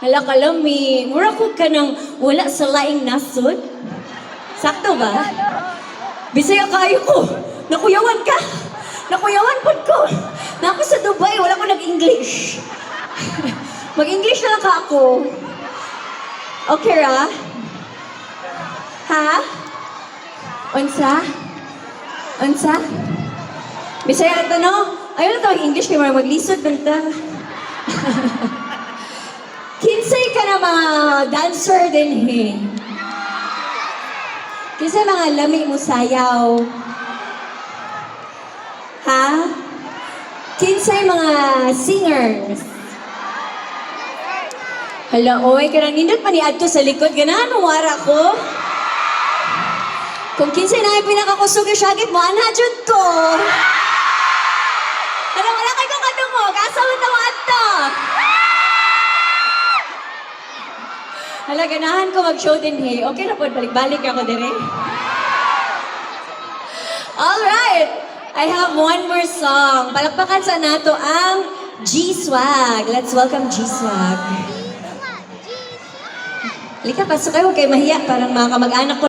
Hala kalami, mura ko ka nang wala sa laing nasod. Sakto ba? Bisaya kayo ko. Nakuyawan ka. Nakuyawan po ko. Na ako sa Dubai, wala ko nag-English. Mag-English na lang ka ako. Okay ra? Ha? Unsa? Unsa? Bisaya ito, no? Ayaw na tawag English, kaya maglisod ba ito? Kinsay ka na mga dancer din, he. Kinsay mga lami mo sayaw. Ha? Kinsay mga singers. Hala, oy, kanang nindot pa ni Adto sa likod. Ganahan mo, wara ko. Kung kinsay na yung pinakakusog yung syagit mo, anadjud ko. Ano, wala kayo kung ano mo. Kasawin na mo, Adto. Hala, ganahan ko mag-show din, hey. Okay na po, balik-balik ako dire. Alright, I have one more song. Palakpakan sa nato ang G-Swag. Let's welcome G-Swag. Lika, pasok kayo, huwag kayo mahiya. Parang mga kamag-anak ko.